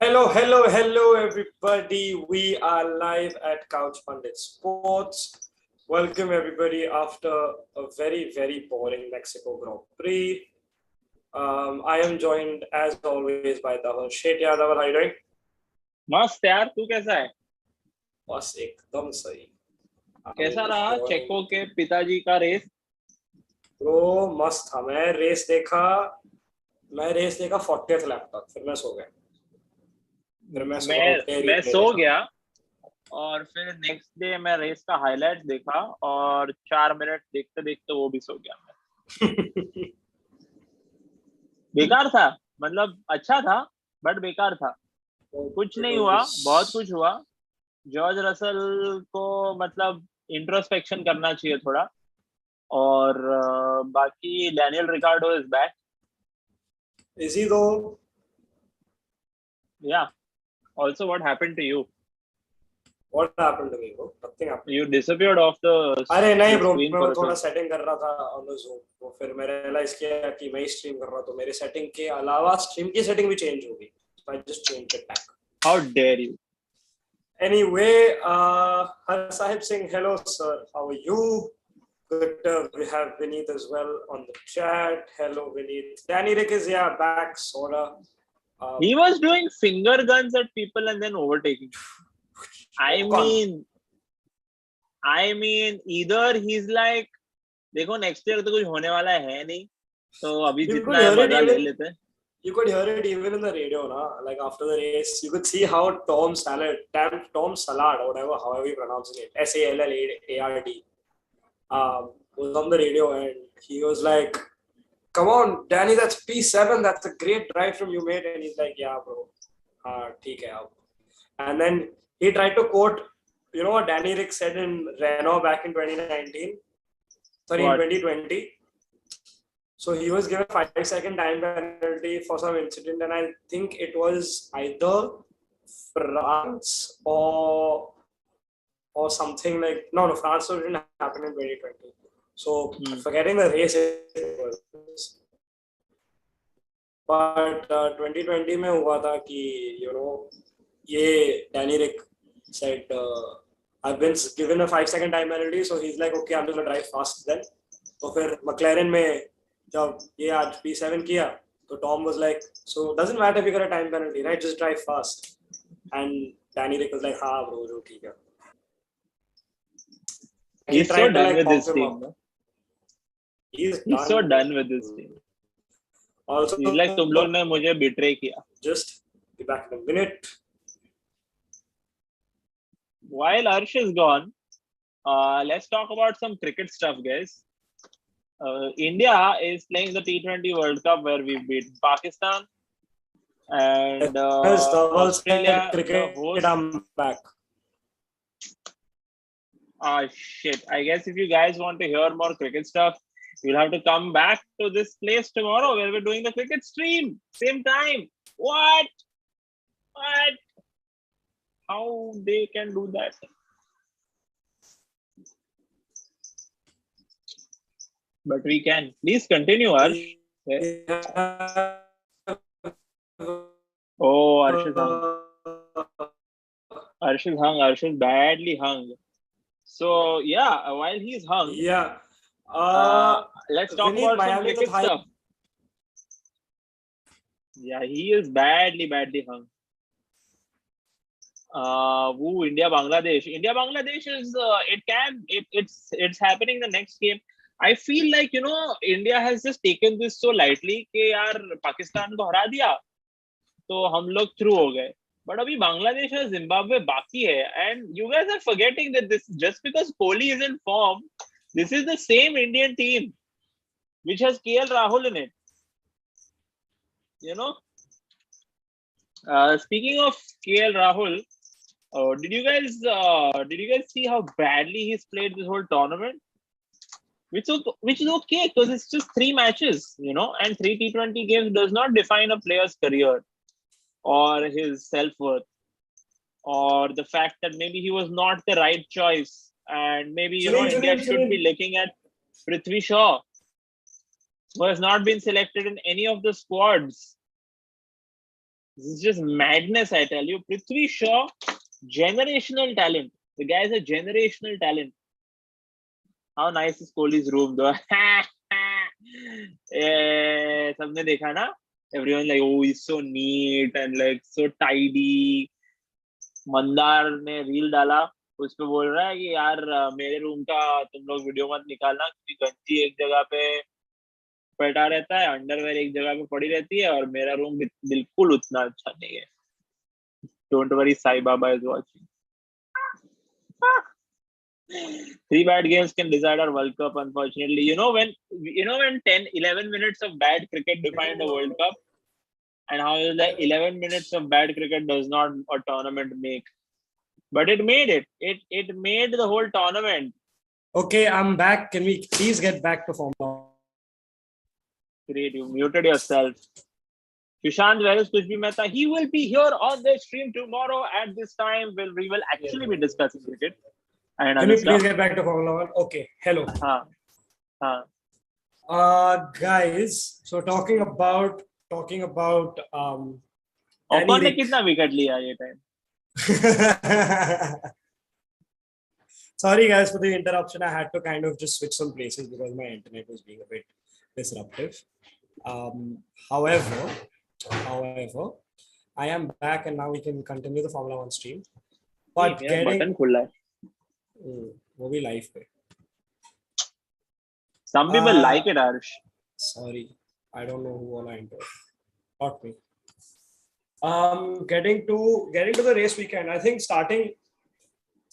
Hello, everybody. We are live at Pundits Sports. Welcome, everybody, after a very boring Mexico Grand Prix. I am joined, as always, by Dhaval. Shethia, Dhaval, how are you doing? मस्त यार, तू कैसा है? बस एकदम सही. कैसा रहा चेको के पिताजी का रेस? ब्रो मस्त था. मैं रेस देखा 40th लैप तक, फिर मैं सो गया. मैं सो गया और फिर नेक्स्ट डे मैं रेस का हाईलाइट देखा और 4 मिनट देखते देखते वो भी सो गया मैं. बेकार था, मतलब अच्छा था बट बेकार था. कुछ नहीं हुआ, बहुत कुछ हुआ. जॉर्ज रसल को मतलब इंट्रोस्पेक्शन करना चाहिए थोड़ा. और बाकी Daniel Ricardo is back. Is he though? Yeah. Also, what happened to you? What happened to me, bro? Nothing happened. You disappeared off the. अरे नहीं bro, मैं थोड़ा सेटिंग कर रहा था on the Zoom. तो फिर मैं realize किया कि मैं स्ट्रीम कर रहा हूँ, तो मेरी सेटिंग के अलावा स्ट्रीम की सेटिंग भी चेंज हो गई. So I just changed it back. How dare you? Anyway, Har Sahib Singh, hello sir, how are you? Good. We have Vineet as well on the chat. Hello Vineet. Danny Rick is back, sorta. He was doing finger guns at people and then overtaking. I mean, either he's like, देखो next year तो कुछ होने वाला है नहीं, तो अभी जितना है मजा ले लेते हैं. You could hear it even in the radio, na? Like after the race, you could see how Tom Salad, or whatever, however you pronounce it, Sallard, was on the radio and he was like, "Come on, Danny, that's P7. That's a great drive from you, mate." And he's like, "Yeah, bro. ठीक है." And then he tried to quote, you know what Danny Rick said in Renault back in 2019? Sorry, in 2020. So he was given a 5-second time penalty for some incident, and I think it was either France or something like France didn't happen in 2020. So forgetting the race it was. But 2020 में हुआ था कि ये Danny Rick said I've been given a 5-second time penalty, so he's like, okay, I'm just gonna drive fast then. तो फिर McLaren में जब ये आज P7 किया, तो Tom was like, so doesn't matter if you get a time penalty, right? Just drive fast. And Danny Rick was like, हाँ bro, जो ठीक है. He's so done with this team. He's so done with this team. Also, he's like, तुम लोग ने मुझे betray किया. Just be back in a minute. While Arsh is gone, let's talk about some cricket stuff, guys. India is playing the T20 World Cup where we beat Pakistan and Australia. Cricket, I'm back. Shit. I guess if you guys want to hear more cricket stuff, you'll have to come back to this place tomorrow where we're doing the cricket stream. Same time. What? How they can do that? But we can. Please continue, Arsh. Oh, Arsh is hung. Arsh is badly hung. So, yeah, while he's hung, let's talk about some cricket stuff. Yeah, he is badly hung. India Bangladesh is it's happening the next game. I feel like India has just taken this so lightly कि यार पाकिस्तान को हरा दिया तो हम लोग through हो गए. But अभी बांग्लादेश और जिम्बाब्वे बाकी है, and you guys are forgetting that this just because Kohli is in form, this is the same Indian team which has KL Rahul in it. Speaking of KL Rahul, did you guys see how badly he's played this whole tournament? Which is okay because it's just 3 matches, and 3 T20 games does not define a player's career or his self-worth or the fact that maybe he was not the right choice and maybe India should be looking at Prithvi Shaw, who has not been selected in any of the squads. This is just madness, I tell you. Prithvi Shaw, generational talent. The guy is a generational talent. How nice is Kohli's room though. सबने देखा ना? Everyone like, oh, he's so neat and like so tidy. Mandar ने reel डाला, उस पे बोल रहा है कि यार मेरे रूम का तुम लोग वीडियो मत निकालना क्योंकि गंजी एक जगह पे पड़ा रहता है, अंडरवेयर एक जगह पे पड़ी रहती है और मेरा रूम बिल्कुल उतना अच्छा नहीं है. Don't worry, Sai Baba is watching. 3 bad games can decide our World Cup, unfortunately. You know when 10, 11 minutes of bad cricket defined a World Cup, and how the 11 minutes of bad cricket does not a tournament make. But it made it. It made the whole tournament. Okay, I'm back. Can we please get back to Formula 1? Great, you muted yourself. Sushant, where is Kushbi Mehta? He will be here on the stream tomorrow at this time. We will actually be discussing cricket. And can we please get back to Formula 1? Okay, hello. Guys, so talking about Ocon ने कितना wicket लिया ये time? Sorry guys for the interruption. I had to kind of just switch some places because my internet was being a bit disruptive. However, I am back and now we can continue the Formula 1 stream. But button खुला है. वो भी live पे. Some people like it, Arsh. Sorry, I don't know who all I entered. Not me. Getting to the race weekend. I think starting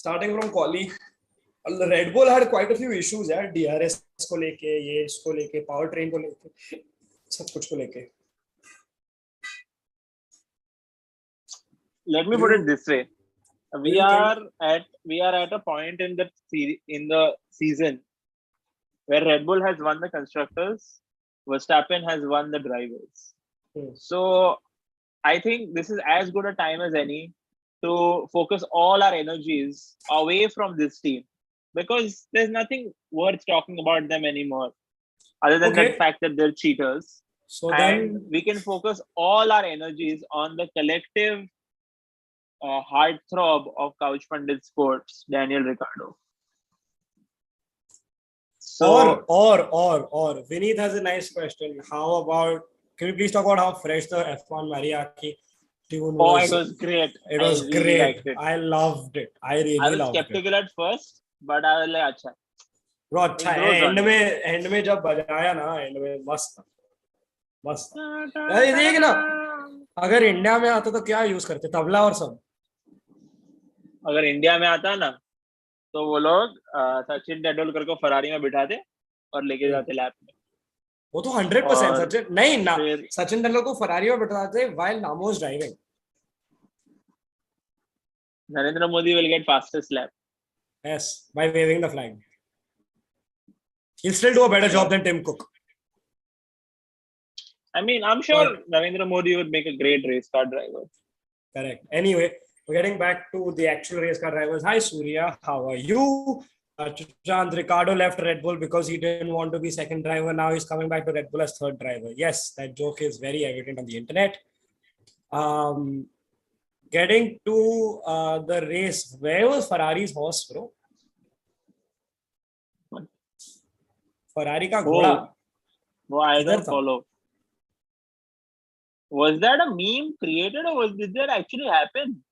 from quali, Red Bull had quite a few issues. Yeah, DRS को लेके, ये इसको लेके, power train को लेके, सब कुछ को लेके. Let me put it this way: we are at a point in the season where Red Bull has won the constructors, Verstappen has won the drivers. So I think this is as good a time as any to focus all our energies away from this team because there's nothing worth talking about them anymore other than the fact that they're cheaters. So then we can focus all our energies on the collective heartthrob of Couch Pundits Sports, Daniel Ricciardo. So, or Vineet has a nice question. How about, can we please talk about how fresh the F1 Mariachi tune was? It was great. It was great. I loved it. I really loved it. I was skeptical at first, but I was like, अच्छा. Bro, अच्छा है. End में जब बजाया ना, end में मस्त. अरे देख ना, अगर इंडिया में आता तो क्या यूज करते? तबला और सब. अगर इंडिया में आता ना, तो वो लोग सचिन तेंदुलकर को फरारी में बिठाते और लेके जाते लैप में. वो तो 100% सचिन नहीं ना, सचिन तेंदुलकर को फरारी में बिठाते while Namo was driving. Narendra Modi will get fastest lap. Yes, by waving the flag. He'll still do a better job than Tim Cook. I mean, I'm sure Narendra Modi would make a great race car driver. Correct. Anyway, we're getting back to the actual race car drivers. Hi, Surya. How are you? Chand, Ricciardo left Red Bull because he didn't want to be second driver. Now he's coming back to Red Bull as third driver. Yes, that joke is very evident on the internet. Getting to the race. Where was Ferrari's horse, bro? Ferrari ka ghoda. No, I don't follow. Was that a meme created or did that actually happen?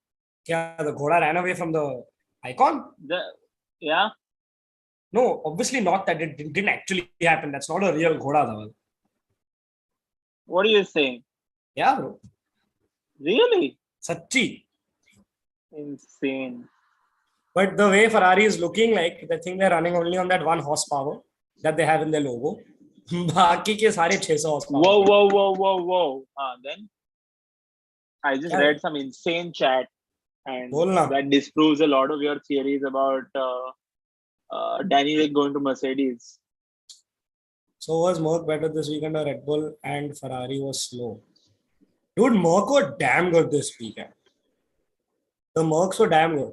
Yeah, the ghoda ran away from the icon? Yeah. No, obviously not that. It didn't actually happen. That's not a real ghoda, Dhaval. What are you saying? Yeah, bro. Really? Sachi. Insane. But the way Ferrari is looking like, they think they're running only on that 1 horsepower that they have in their logo. बाकी के सारे 600 horsepower. Whoa. Then I just read some insane chat and that disproves a lot of your theories about Danny Rick going to Mercedes. So was Merc better this weekend or Red Bull and Ferrari was slow? Dude, Merc were damn good this weekend. The Mercs were damn good.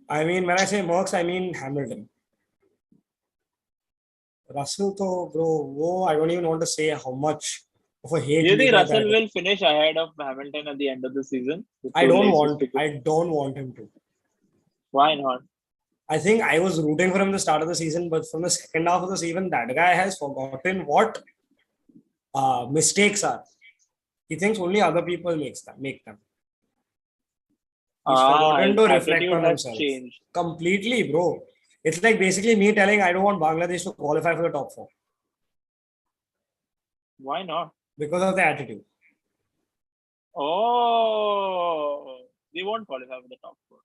I mean, when I say Mercs, I mean Hamilton. Russell, though, bro, I don't even want to say how much of a hate Do you think league like Russell that. will finish ahead of Hamilton at the end of the season? I don't want him to. Why not? I think I was rooting for him at the start of the season, but from the second half of the season, that guy has forgotten what mistakes are. He thinks only other people make them. He's forgotten His to reflect attitude on has himself. changed. Completely, bro. It's like basically me telling I don't want Bangladesh to qualify for the top 4. Why not? Because of the attitude. Oh, they won't qualify for the top 4.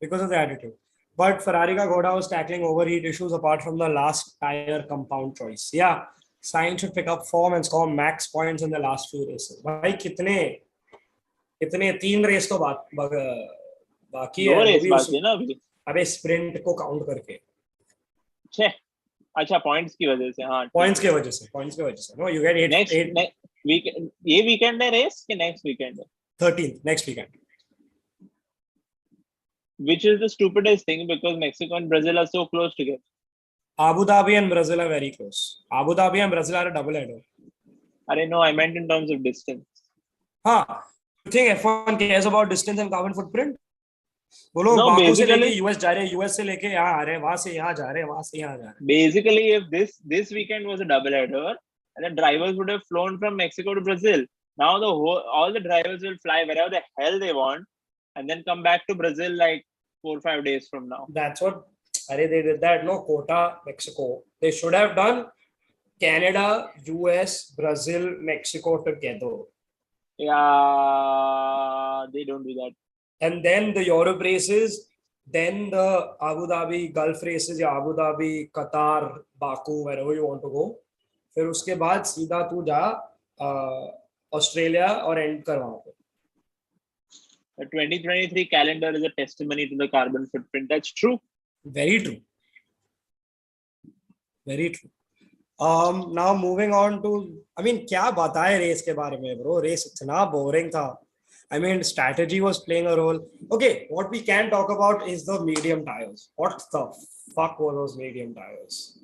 Because of the attitude. But Ferrari ka Ghoda was tackling overheat issues apart from the last tire compound choice. Yeah, Sainz should pick up form and score max points in the last few races. भाई कितने 3 race तो बाकी है. 2 race बाकी है ना अभी. अबे स्प्रिंट को काउंट करके. अच्छा पॉइंट्स की वजह से. हाँ पॉइंट्स की वजह से. No, you get 8 ये वीकेंड है रेस कि नेक्स्ट वीकेंड है? 13th next weekend. Which is the stupidest thing because Mexico and Brazil are so close together. Abu Dhabi and Brazil are very close. Abu Dhabi and Brazil are a double header. No, I meant in terms of distance. You think F1 cares about distance and carbon footprint? वो लोग No, Baku से लेके basically- US जा रहे हैं, US से लेके यहाँ आ रहे हैं, वहां से यहाँ जा रहे हैं, वहां से यहाँ जा रहे हैं. Basically, if this weekend was a double header, and the drivers would have flown from Mexico to Brazil, now all the drivers will fly wherever the hell they want, and then come back to Brazil like 4 or 5 days from now. That's what. They did that. No, quota Mexico. They should have done Canada, US, Brazil, Mexico together. Yeah, they don't do that. And then the Europe races, then the Abu Dhabi Gulf races, या Abu Dhabi, Qatar, Baku, wherever you want to go. फिर उसके बाद सीधा तू जा Australia और and कर वहां पे. The 2023 calendar is a testimony to the carbon footprint. That's true. Very true. Very true. Now moving on to, I mean, क्या बताए रेस के बारे में, bro? रेस इतना boring था. I mean, strategy was playing a role. Okay, what we can talk about is the medium tires. What the fuck were those medium tires?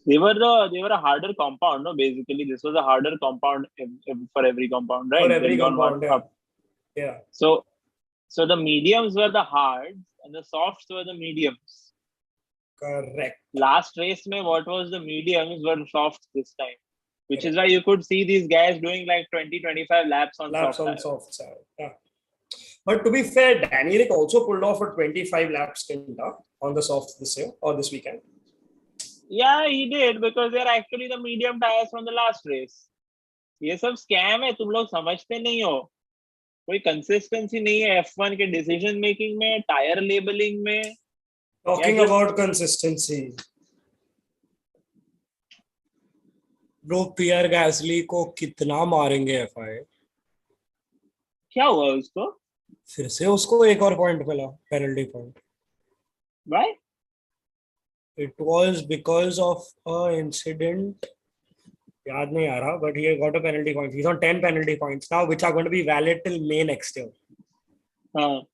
They were a harder compound. No, basically this was a harder compound for every compound, right? For every compound, yeah. Yeah. So the mediums were the hards and the softs were the mediums. Correct. Last race, what was the mediums were softs this time, which is why you could see these guys doing like 20-25 laps on softs. Yeah. But to be fair, Danny Rick also pulled off a 25 lap stint on the softs this year or this weekend. Yeah, he did because they're actually the medium tires from the last race. ये सब scam है, तुम लोग समझते नहीं हो. कोई consistency नहीं है F1 के decision making में, tire labeling में. Talking about consistency, bro, Pierre Gasly को कितना मारेंगे FI? क्या हुआ उसको? फिर से उसको एक और पॉइंट मिला, penalty point. Why? It was because of an incident. याद नहीं आ रहा, but he got a penalty point. He's on 10 penalty points now, which are going to be valid till May next year.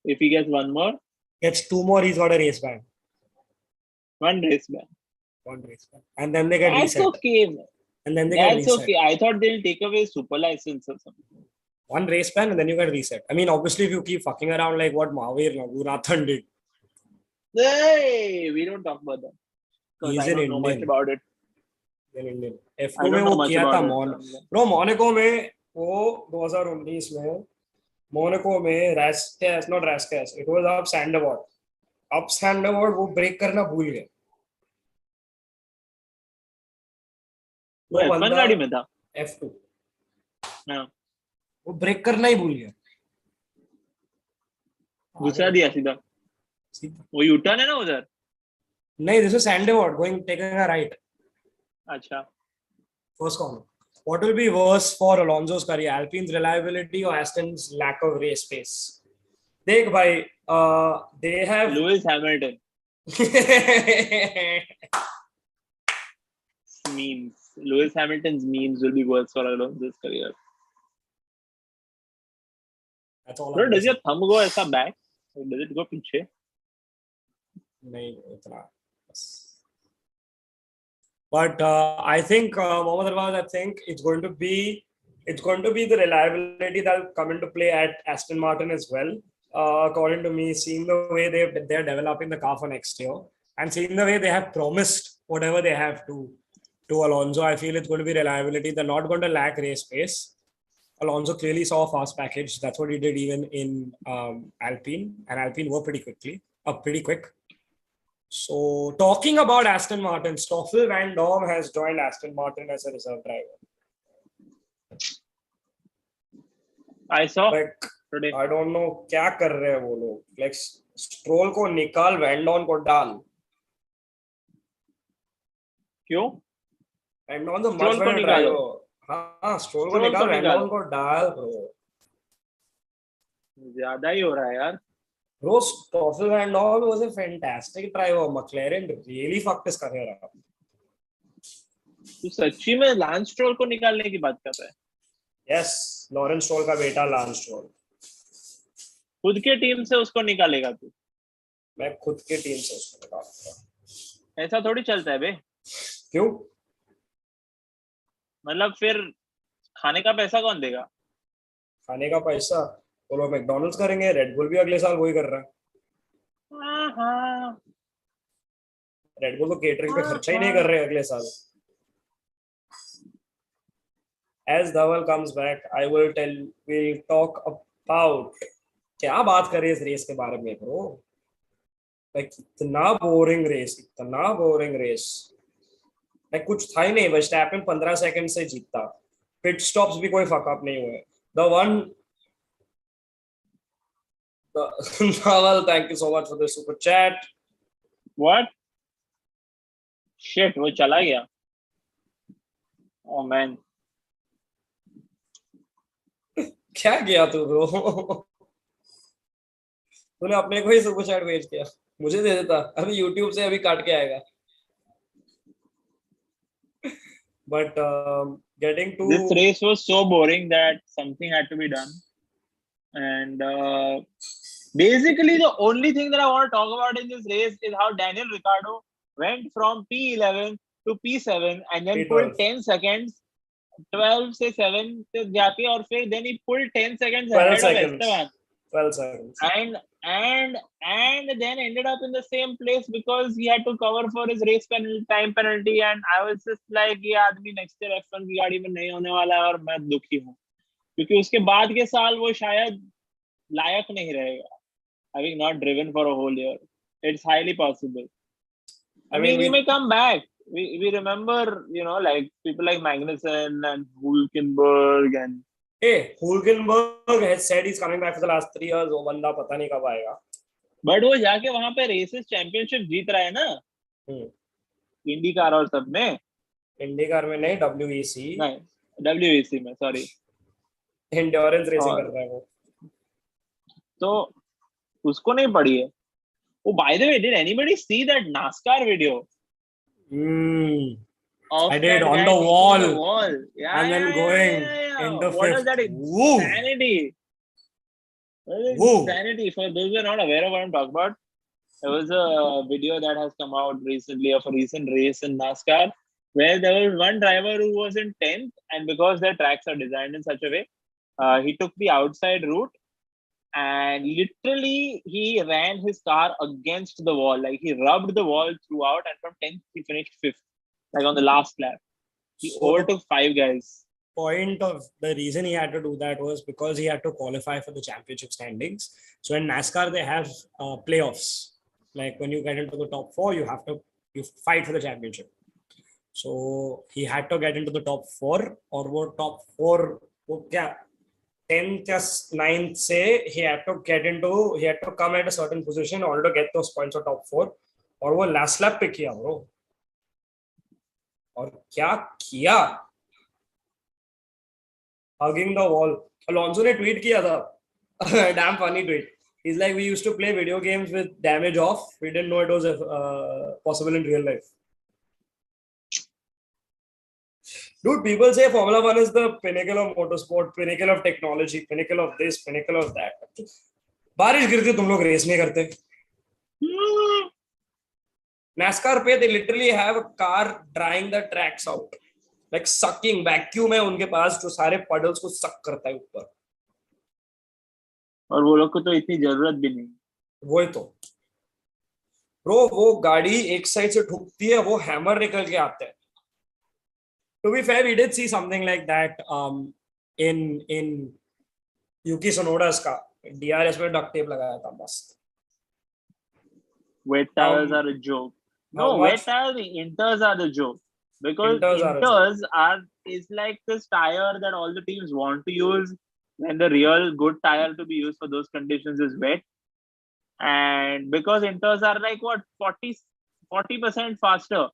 If he gets one more, gets 2 more, he's got a race ban. One race ban, and then they get That's reset. Okay, man. And then they get reset. That's okay. I thought they'll take away his super license or something. One race ban and then you get reset. I mean, obviously, if you keep fucking around like what Mahavir Raghunathan did. Hey, we don't talk about that. He's I don't know much about it. In Indian. F2 में वो किया था Bro, Monaco में वो 2019 में Monaco में not Rascas. It was up Sandboard. Up Sandboard वो break करना भूल गए. वो F1 गाड़ी में था. F2. हाँ. वो ब्रेक करना ही भूल गया. घुसा दिया सीधा. वो U-turn है ना उधर? नहीं, this is Sandboard taking a right. अच्छा. First corner. What will be worse for Alonso's career? Alpine's reliability or Aston's lack of race pace? देख भाई, they have Lewis Hamilton. Memes. Lewis Hamilton's memes will be worse for Alonso's career. That's all. Bro, does your thumb go ऐसा back? Or does it go पीछे? नहीं उतना. But I think Mohammad Arbaz, I think it's going to be it's going to be the reliability that will come into play at Aston Martin as well. According to me, seeing the way they're developing the car for next year and seeing the way they have promised whatever they have to Alonso, I feel it's going to be reliability. They're not going to lack race pace. Alonso clearly saw a fast package. That's what he did even in Alpine, and Alpine were pretty quick. So, talking about Aston Martin, Stoffel Van Dorn has joined Aston Martin as a reserve driver. I saw today. I don't know क्या कर रहे हैं वो लोग. Like Stroll को निकाल, Van Dorn को डाल. क्यों? Van Dorn तो much better driver. हाँ, Stroll को निकाल, Van Dorn को डाल bro. ज़्यादा ही हो रहा है यार. Bro, Stoffel Van Dorn was a fantastic driver. McLaren really fucked his career up. तू सच्ची में Lance Stroll को निकालने की बात कर रहा है? Yes, Lawrence Stroll का बेटा Lance Stroll. खुद के टीम से उसको निकालेगा तू? मैं खुद के टीम से उसको निकालूंगा. ऐसा थोड़ी चलता है बे. क्यों? मतलब फिर खाने का पैसा कौन देगा? खाने का पैसा वो लोग मैकडॉनल्ड्स करेंगे. रेड बुल भी अगले साल वही कर रहा है. रेड बुल तो केटरिंग पे खर्चा ही नहीं कर रहे अगले साल. As Dhaval comes back, we'll talk about क्या बात करें इस रेस के बारे में bro. Like इतना बोरिंग रेस. Like कुछ था ही नहीं. वर्स्टैपेन 15 सेकंड से जीतता. पिट स्टॉप्स भी कोई फक अप नहीं हुए. Dhaval, thank you so much for the super chat. What? Shit, वो चला गया. Oh man. क्या किया तू ब्रो? तूने अपने को ही सुपर चैट भेज किया. मुझे दे देता. अभी YouTube से अभी काट के आएगा. But getting to this race was so boring that something had to be done. And basically the only thing that I want to talk about in this race is how Daniel Ricciardo went from P11 to P7 and then pulled 10 seconds. 12 से 7 से जाके और फिर then he pulled 10 seconds ahead of Esteban. 12 seconds. And then ended up in the same place because he had to cover for his race time penalty, and I was just like ये आदमी next year F1 की गाड़ी में नहीं होने वाला है और मैं दुखी हूँ क्योंकि उसके बाद के साल वो शायद लायक नहीं रहेगा. Having not driven for a whole year, it's highly possible. I mean, he may come back. We remember, like people like Magnussen and Hülkenberg and. Hey, Hülkenberg has said he's coming back for the last 3 years. वो बंदा पता नहीं कब आएगा. But वो जाके वहाँ पे races championship जीत रहा है ना? IndyCar और सब में. IndyCar में नहीं, WEC. नहीं, WEC में, sorry. Endurance racing कर रहा है वो. तो उसको नहीं पड़ी है. Oh, by the way, did anybody see that NASCAR video? I did on the wall. Yeah, and then going into what fifth. Is that insanity? Insanity. For those who are not aware of what I'm talking about, there was a video that has come out recently of a recent race in NASCAR where there was one driver who was in 10th, and because their tracks are designed in such a way, he took the outside route and literally he ran his car against the wall. Like he rubbed the wall throughout, and from 10th he finished 5th. Like on the last lap, he overtook 5 guys. Point of the reason he had to do that was because he had to qualify for the championship standings. So in NASCAR they have playoffs. Like when you get into the top 4, you fight for the championship. So he had to get into the top 4, or वो top 4 वो क्या 10th या 9th से he had to come at a certain position in order to get those points for top 4. और वो last lap पे किया bro. और क्या किया? Hugging the wall. Alonso ने tweet किया था. Damn funny tweet. He's like, we used to play video games with damage off. We didn't know it was possible in real life. Dude, people say Formula 1 is the pinnacle of motorsport, pinnacle of technology, pinnacle of this, pinnacle of that. बारिश गिरती तुम लोग race नहीं करते. NASCAR पे they literally have a car drying the tracks out. Like sucking vacuum है उनके पास जो सारे puddles को suck करता है ऊपर. और वो लोग को तो इतनी जरूरत भी नहीं. वही तो. Bro, वो गाड़ी एक साइड से ठुकती है, वो हैमर निकल के आता है. To be fair, we did see something like that in Yuki Tsunoda's car. DRS में duct tape लगाया था मस्त. Wet tires are a joke. No, wet tires, inters are the joke. Because inters is like this tire that all the teams want to use, and the real good tire to be used for those conditions is wet. And because inters are like what 40% faster.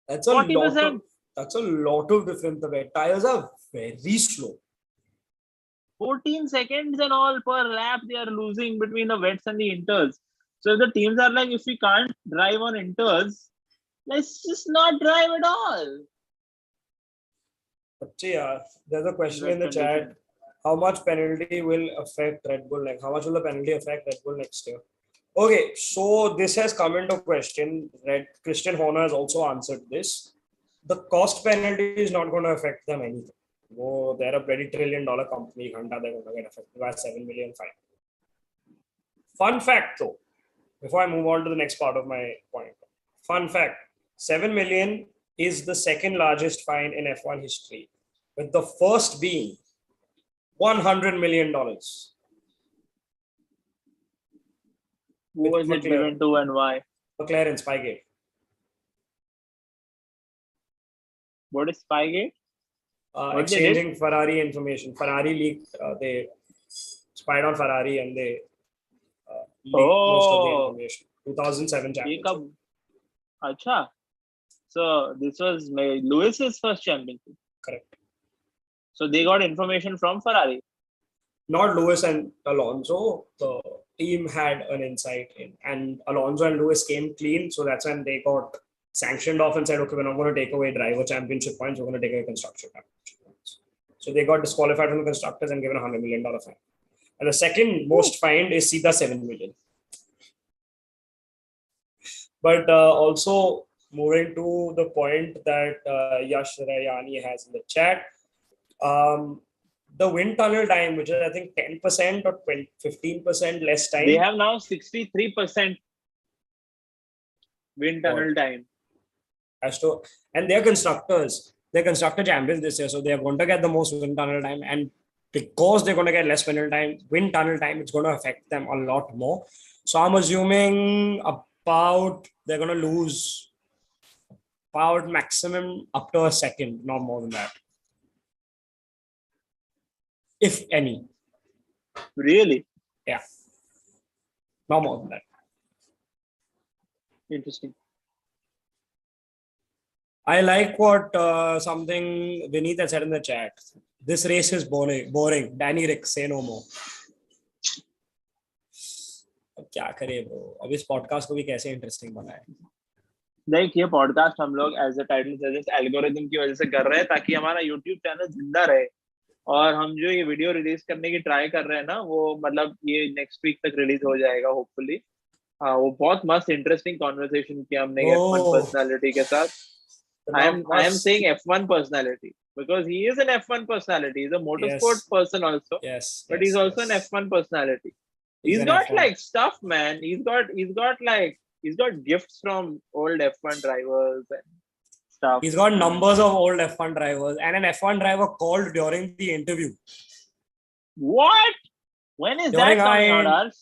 That's a 40%. That's a lot of difference. The wet tires are very slow. 14 seconds and all per lap they are losing between the wets and the inters. So the teams are like, if we can't drive on inters, let's just not drive at all. There's a question in the chat. How much penalty will affect Red Bull? Like, how much will the penalty affect Red Bull next year? Okay, so this has come into question. Christian Horner has also answered this. The cost penalty is not going to affect them anything. They're a $20 trillion company. They're going to get affected by a $7 million fine. Fun fact though, before I move on to the next part of my point. Fun fact, 7 million is the second largest fine in F1 history, with the first being $100 million. Who was it given to and why? McLaren Spygate. What is Spygate? Exchanging Ferrari information. Ferrari leaked, they spied on Ferrari and they leaked most of the information. 2007 championship. Acha. So this was Lewis's first championship. Correct. So they got information from Ferrari. Not Lewis and Alonso. The team had an insight in, and Alonso and Lewis came clean. So that's when they got sanctioned off and said, okay, we're not going to take away driver championship points. We're going to take away constructor championship points. So they got disqualified from the constructors and given a $100 million fine. And the second most fined is Sita 7 million. But also moving to the point that Yash Rayani has in the chat, the wind tunnel time, which is I think 10% or 15% less time. They have now 63% wind tunnel time. And they're constructors. They're constructor champions this year, so they're going to get the most wind tunnel time. And because they're going to get less wind tunnel time, it's going to affect them a lot more. So I'm assuming they're going to lose about maximum up to a second, not more than that. If any. Really? Yeah. No more than that. Interesting. I like what something Vineet has said in the chat. This race is boring. Danny Rick, say no more. अब क्या करें bro? अब इस podcast को भी कैसे interesting बनाए? देख ये podcast हम लोग as a title suggests algorithm की वजह से कर रहे हैं ताकि हमारा YouTube चैनल जिंदा रहे और हम जो ये वीडियो रिलीज करने की ट्राई कर रहे हैं ना वो मतलब ये नेक्स्ट वीक तक रिलीज हो जाएगा होपफुली. हाँ वो बहुत मस्त इंटरेस्टिंग कॉन्वर्सेशन किया हमने F1 पर्सनालिटी के साथ. I am saying F1 personality because he is an F1 personality. He's a motorsport person also. Yes. But he's also an F1 personality. He's got F1. Like stuff, man. He's got gifts from old F1 drivers and stuff. He's got numbers of old F1 drivers and an F1 driver called during the interview. What? When is that coming out, Arsh?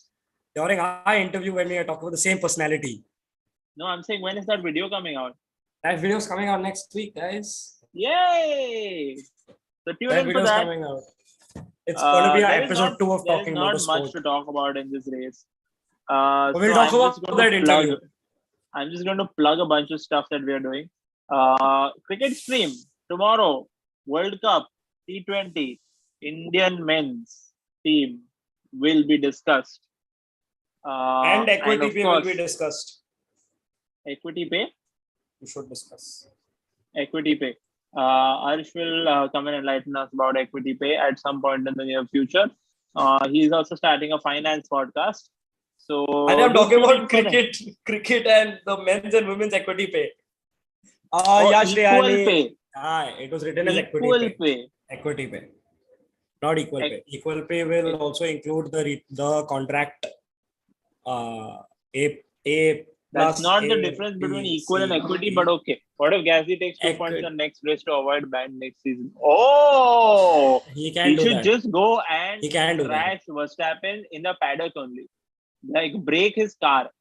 During our interview when we are talking about the same personality. No, I'm saying when is that video coming out? That video is coming out next week, guys. Yay! So tune in for that. Coming out. It's going to be our episode 2 of Talking Motorsport. There's not much to talk about in this race. We'll talk about that interview. I'm just going to plug a bunch of stuff that we are doing. Cricket stream tomorrow. World Cup T20 Indian men's team will be discussed. And equity pay will be discussed. Equity pay? We should discuss. Equity pay. Arsh will come and enlighten us about equity pay at some point in the near future. He's also starting a finance podcast. So and I'm talking about cricket and the men's and women's equity pay. Yash Rayani, It was written as equity Equal pay. pay. Equity pay. Not equal pay. Equal pay will also include the contract A That's plus not the A, difference between B, equal and C, equity, but D. okay. What if Gasly takes 2 points Equity. on next race to avoid ban next season? Oh, He can do should that. just go and He can do that. trash Verstappen in the paddock only. Like break his car.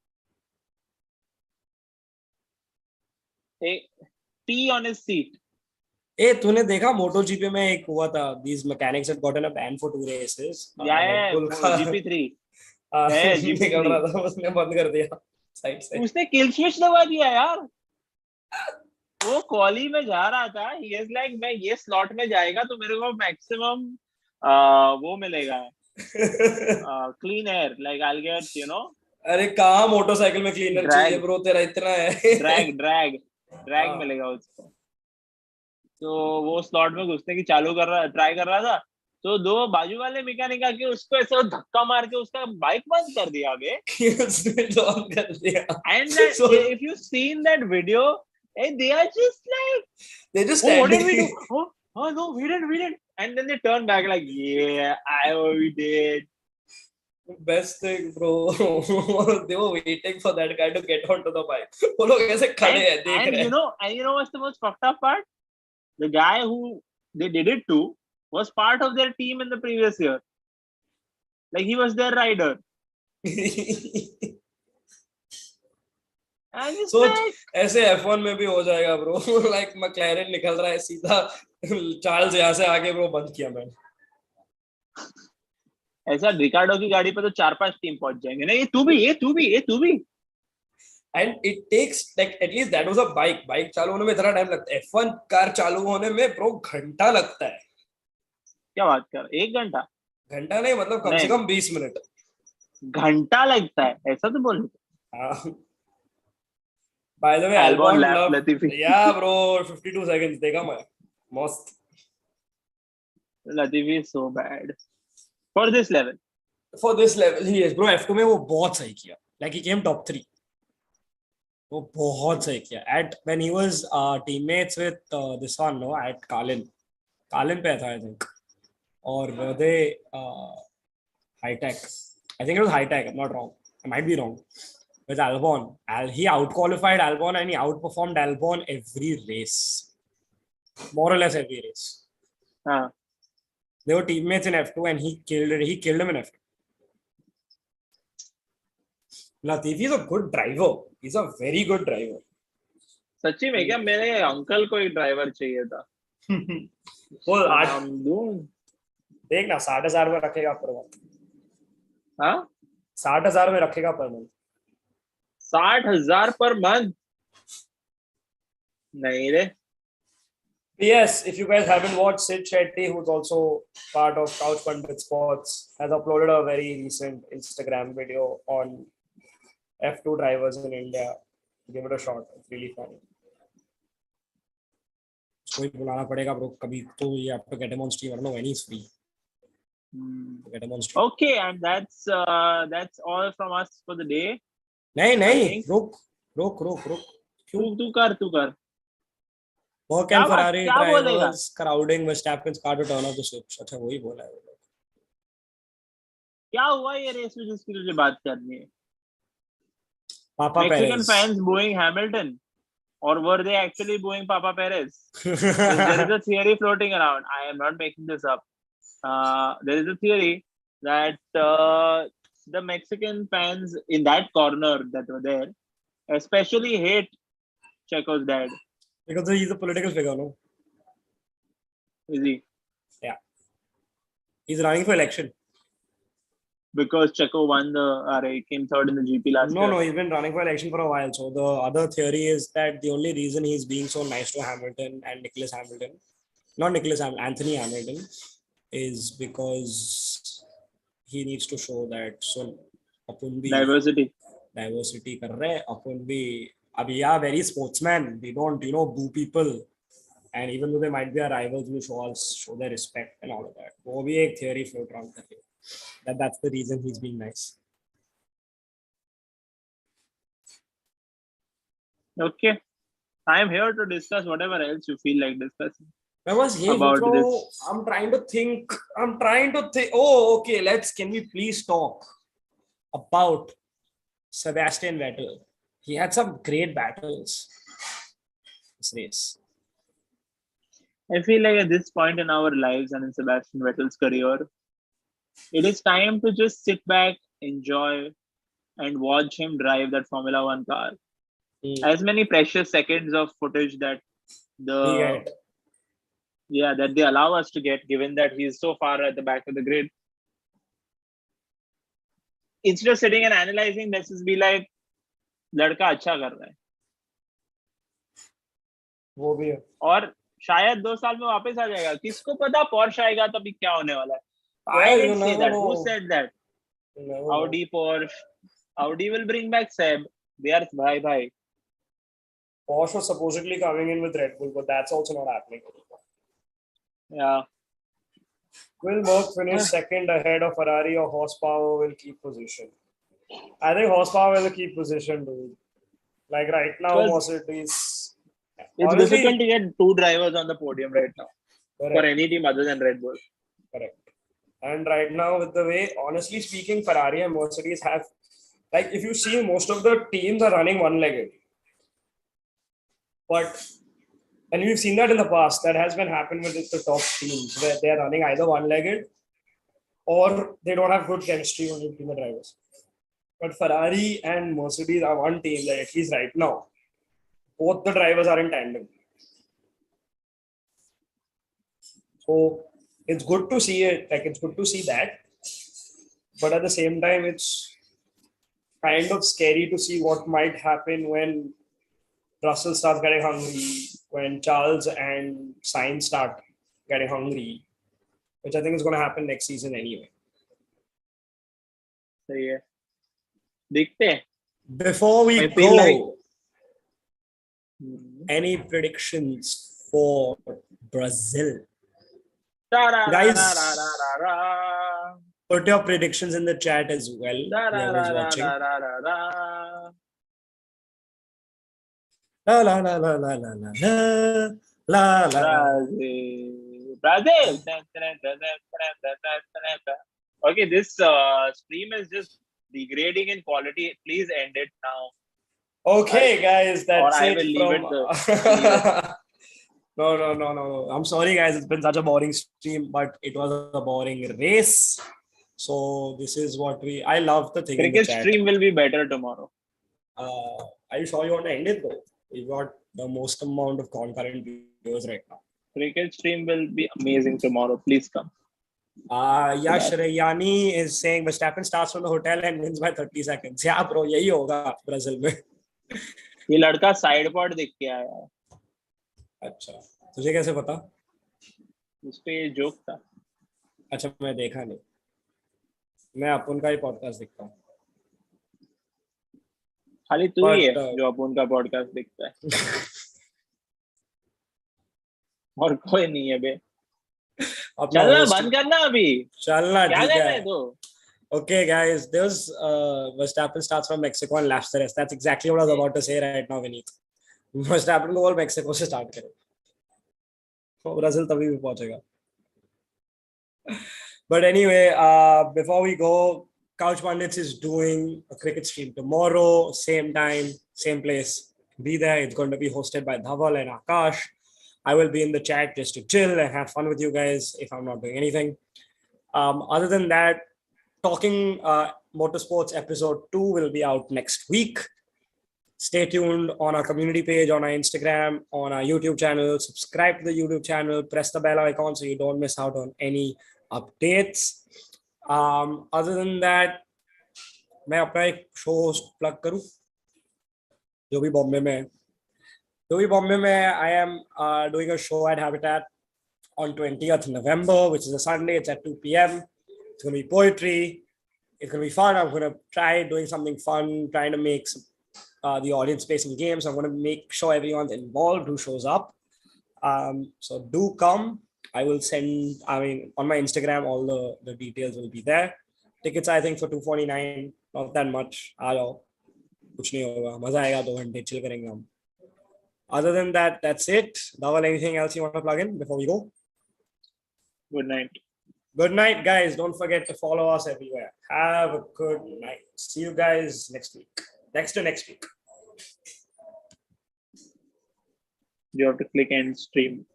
Pee on his seat. ए तूने देखा MotoGP में एक हुआ था these mechanics had gotten a ban for 2 races Yeah, Red Bull का GP3. निकल रहा था उसने बंद कर दिया साइड से उसने किल स्विच दबा दिया यार वो क्वाली में जा रहा था ही इज लाइक मैं ये स्लॉट में जाएगा तो मेरे को मैक्सिमम वो मिलेगा clean air like I will get you know अरे कहाँ मोटरसाइकिल में क्लीनर चाहिए ब्रो तेरा इतना है ड्रैग मिलेगा उसको तो वो स्लॉट में घुसने की ट्राई कर रहा था तो दो बाजू वाले मैकेनिक आके उसको ऐसे धक्का मार के उसका बाइक बंद कर दिया आगे and if you seen that video they are just like what did we do no we didn't and then they turn back like we did best thing bro they were waiting for that guy to get onto the bike वो लोग ऐसे खड़े हैं देख रहे हैं and you know what's the most fucked up part the guy who they did it to was part of their team in the previous year like he was their rider सोच ऐसे F1 में भी हो जाएगा bro like मैक्लेरन निकल रहा है सीधा चार्ल्स यहाँ से आगे ब्रो बंद किया मैंने ऐसा रिकार्डो की गाड़ी पे तो 4-5 टीम पहुंच जाएंगे ना ये तू भी and it takes like at least that was a bike चालू होने में इतना टाइम लगता है F1 कार चालू होने में ब्रो घंटा लगता है क्या बात कर 1 घंटा नहीं मतलब कम से कम 20 मिनट घंटा लगता है ऐसा तो बोल By the way, Albon left Latifi. Yeah, bro, 52 seconds. देखा मैं मस्त. Latifi is so bad for this level. For this level, he is, bro. F2 में वो बहुत सही किया. Like he came top 3. वो बहुत सही किया. At when he was teammates with this one, no, at Carlin पे था I think. और were they high tech? I think it was high tech. I'm not wrong. I might be wrong. With Albon. He outqualified Albon and he outperformed Albon every race. More or less every race. They were teammates in F2 and he killed him in F2. Latifi is a good driver. He's a very good driver. सच्ची में क्या मेरे uncle को एक driver चाहिए था वो देख ना 60,000 में रखेगा पर मंथ हाँ 60,000 में रखेगा पर मंथ 60,000 per month. नहीं रे. Yes, if you guys haven't watched Shethia, who's also part of Pundits Sports, has uploaded a very recent Instagram video on F2 drivers in India. Give it a shot. It's really funny. कोई बुलाना पड़ेगा bro कभी तो you have to get him on stream. I don't know when he's free. Get him on stream. Okay, and that's all from us for the day. नहीं रुक क्यों तू कर Work and Ferrari drivers crowding Verstappen's car to turn off the switch. अच्छा वही बोला है क्या हुआ ये रेस में जिसकी तुझे बात करनी है Papa Mexican Perez. fans booing Hamilton or were they actually booing Papa Perez? There is a theory floating around. I am not making this up. There is a theory that the Mexican fans in that corner that were there especially hate Checo's dad. Because he's a political figure, no? Is he? Yeah. He's running for election. Because Checo won came third in the GP last year. No, he's been running for election for a while. So the other theory is that the only reason he's being so nice to Hamilton and Anthony Hamilton, is because he needs to show that diversity कर रहे हैं अपन भी अभी very sportsman. They don't boo people, and even though they might be our rivals, we show their respect and all of that. वो भी एक theory float around कर रही है that's the reason he's being nice. Okay, I'm here to discuss whatever else you feel like discussing Where was he, about bro? this. I'm trying to think. Oh, okay. Can we please talk about Sebastian Vettel? He had some great battles this race. I feel like at this point in our lives and in Sebastian Vettel's career, it is time to just sit back, enjoy, and watch him drive that Formula One car. As many precious seconds of footage that that they allow us to get, given that he's so far at the back of the grid. Instead of sitting and analyzing, let's just be like, लड़का अच्छा कर रहा है. वो भी है. और शायद 2 साल में वापस आ जाएगा. किसको पता Porsche आएगा तो अभी क्या होने वाला है. I didn't say that. Who said that? Audi, Porsche. Audi will bring back Seb. They are bye. Porsche was supposedly coming in with Red Bull, but that's also not happening. Yeah. Will Merck finish second ahead of Ferrari, or horsepower will keep position? I think horsepower will keep position, dude. Like right now, Mercedes. It's difficult to get 2 drivers on the podium right now. Correct. For any team other than Red Bull. Correct. And right now, with the way, honestly speaking, Ferrari and Mercedes have, like, if you see, most of the teams are running one-legged. And we've seen that in the past. That has been happening with the top teams, where they are running either one-legged or they don't have good chemistry between the drivers. But Ferrari and Mercedes are one team that, at least right now, both the drivers are in tandem. So it's good to see it. Like, it's good to see that. But at the same time, it's kind of scary to see what might happen when Russell starts getting hungry, when Charles and Sainz start getting hungry, which I think is going to happen next season anyway. सही है. देखते हैं. Before we go, any predictions for Brazil? Guys, put your predictions in the chat as well. Whoever's watching. La la la la la la la la la. Brazil. Okay, this stream is just degrading in quality. Please end it now. Okay, guys, that's or I it. Will leave it No. I'm sorry, guys. It's been such a boring stream, but it was a boring race. So this is what I love the thing. Cricket stream will be better tomorrow. Are you sure you want to end it though? We've got the most amount of concurrent viewers right now. Cricket stream will be amazing tomorrow. Please come. Yash Rayani is saying Verstappen starts from the hotel and wins by 30 seconds. Yeah, bro, यही होगा Brazil में. ये लड़का side pot देख के आया है. अच्छा, तुझे कैसे पता? उस पे ये जोक था. अच्छा, मैं देखा नहीं. मैं अपन का ही पॉडकास्ट देखता हूँ. खाली तू ही है जो अपन का पॉडकास्ट देखता है. और कोई नहीं है बे. चलना बंद करना अभी. चलना ठीक है. तो Okay, guys, there's Verstappen starts from Mexico and laps the rest. That's exactly what I was about to say right now, Vineet. Verstappen को Mexico से start करे. तो Brazil तभी भी पहुंचेगा. But anyway, before we go, Couch Pundits is doing a cricket stream tomorrow, same time, same place. Be there. It's going to be hosted by Dhaval and Arsh. I will be in the chat just to chill and have fun with you guys if I'm not doing anything. Other than that, Talking Motorsports episode 2 will be out next week. Stay tuned on our community page, on our Instagram, on our YouTube channel. Subscribe to the YouTube channel. Press the bell icon so you don't miss out on any updates. Other than that, मैं अपना एक show plug करूं जो भी बॉम्बे में है. I am doing a show at Habitat on 20th November, which is a Sunday. It's at 2 p.m. It's going to be poetry. It's going to be fun. I'm going to try doing something fun, trying to make the audience play some games. I'm going to make sure everyone's involved who shows up. So do come. I will send, on my Instagram, all the details will be there. Tickets, I think, for $249. Not that much. आ जाओ. कुछ नहीं होगा. मजा आएगा 2 घंटे chill करेंगे हम. Other than that, that's it. Dhaval, anything else you want to plug in before we go? Good night. Good night, guys. Don't forget to follow us everywhere. Have a good night. See you guys next week. Next week. You have to click end stream.